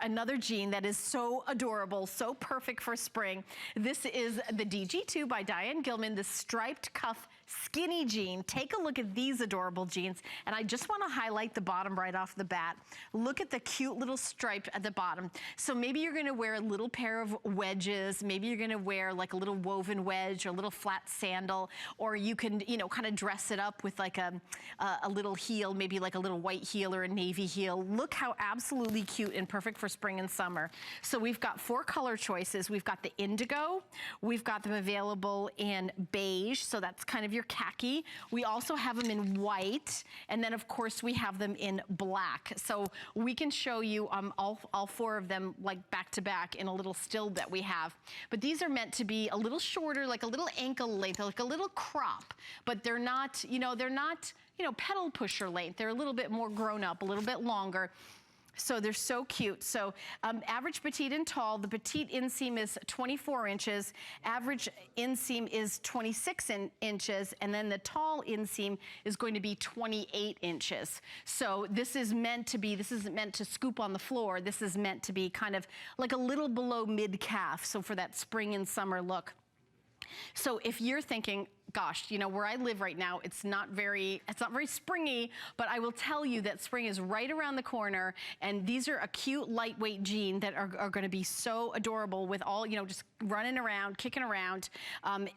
Another jean that is so adorable, so perfect for spring. This is the DG2 by Diane Gilman, the striped cuff skinny jean. Take a look at these adorable jeans, and I just want to highlight the bottom right off the bat. Look at the cute little stripe at the bottom. So maybe you're going to wear a little pair of wedges, maybe you're going to wear like a little woven wedge or a little flat sandal, or you can, you know, kind of dress it up with like a little heel, maybe like a little white heel or a navy heel. Look how absolutely cute and perfect for spring and summer. So we've got 4 color choices. We've got the indigo, we've got them available in beige, so that's kind of your khaki. We also have them in white, and then of course we have them in black. So we can show you all 4 of them like back to back in a little still that we have. But these are meant to be a little shorter, like a little ankle length, like a little crop, but they're not, you know, pedal pusher length. They're a little bit more grown up, a little bit longer. So they're so cute. So average petite and tall, the petite inseam is 24 inches, average inseam is 26 inches, and then the tall inseam is going to be 28 inches. So this is meant to be, this isn't meant to scoop on the floor, this is meant to be kind of like a little below mid-calf, so for that spring and summer look. So if you're thinking, gosh, you know, where I live right now, it's not very springy, but I will tell you that spring is right around the corner, and these are a cute, lightweight jean that are gonna be so adorable with all, you know, just running around, kicking around.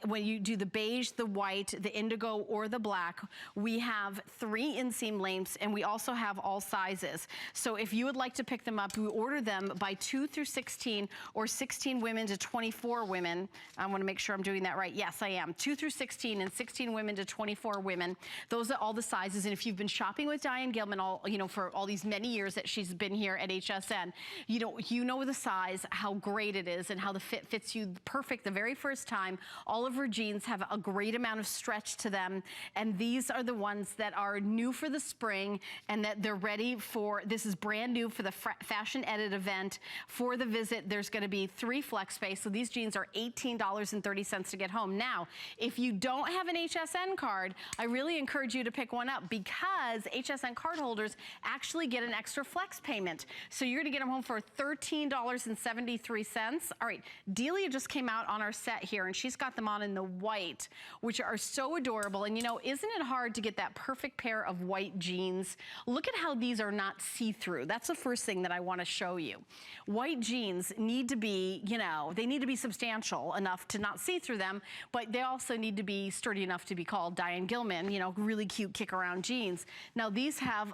When you do the beige, the white, the indigo, or the black, we have 3 inseam lengths, and we also have all sizes. So if you would like to pick them up, we order them by 2 through 16, or 16 women to 24 women. I wanna make sure I'm doing that right. Yes, I am. 2 through 16 and 16 women to 24 women. Those are all the sizes. And if you've been shopping with Diane Gilman for all these many years that she's been here at HSN, you know the size, how great it is, and how the fit fits you perfect the very first time. All of her jeans have a great amount of stretch to them, and these are the ones that are new for the spring, and that they're ready for, this is brand new for the Fashion Edit event. For the visit, there's gonna be 3 flex space, so these jeans are $18.30 to get home. Now, if you don't have an HSN card, I really encourage you to pick one up, because HSN card holders actually get an extra flex payment. So you're gonna get them home for $13.73. All right, Delia just came out on our set here, and she's got them on in the white, which are so adorable. And you know, isn't it hard to get that perfect pair of white jeans? Look at how these are not see-through. That's the first thing that I wanna show you. White jeans need to be, you know, they need to be substantial enough to not see through them, but they also need to be sturdy enough to be called Diane Gilman, you know, really cute kick around jeans. Now these have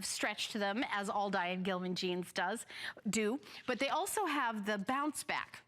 stretch to them, as all Diane Gilman jeans do, but they also have the bounce back.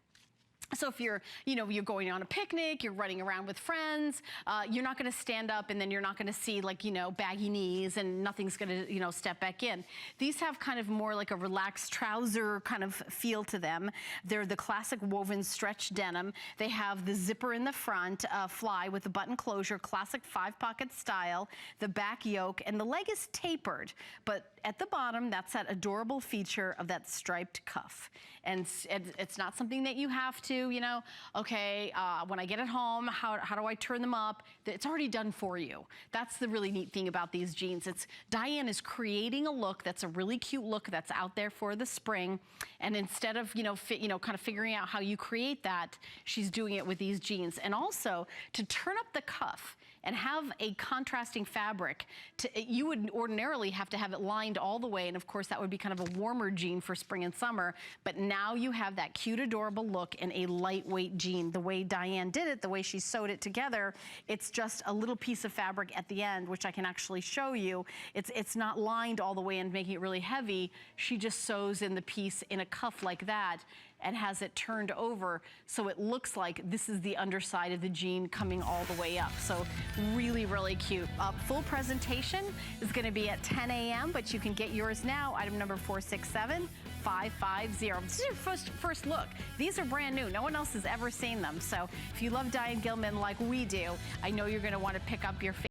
So if you're, you know, you're going on a picnic, you're running around with friends, you're not gonna stand up and then you're not gonna see, like, you know, baggy knees, and nothing's gonna, you know, step back in. These have kind of more like a relaxed trouser kind of feel to them. They're the classic woven stretch denim. They have the zipper in the front, fly with the button closure, classic 5-pocket style, the back yoke, and the leg is tapered. But at the bottom, that's that adorable feature of that striped cuff. And it's not something that you have to, you know, okay, when I get it home, how do I turn them up? It's already done for you. That's the really neat thing about these jeans. Diane is creating a look that's a really cute look that's out there for the spring. And instead of, kind of figuring out how you create that, she's doing it with these jeans. And also, to turn up the cuff and have a contrasting fabric, you would ordinarily have to have it lined all the way, and of course that would be kind of a warmer jean for spring and summer, but now you have that cute, adorable look in a lightweight jean. The way Diane did it, the way she sewed it together, it's just a little piece of fabric at the end, which I can actually show you. It's not lined all the way and making it really heavy. She just sews in the piece in a cuff like that, and has it turned over so it looks like this is the underside of the jean coming all the way up. So really, really cute. Full presentation is gonna be at 10 a.m., but you can get yours now, item number 467550. This is your first look. These are brand new. No one else has ever seen them. So if you love Diane Gilman like we do, I know you're gonna wanna pick up your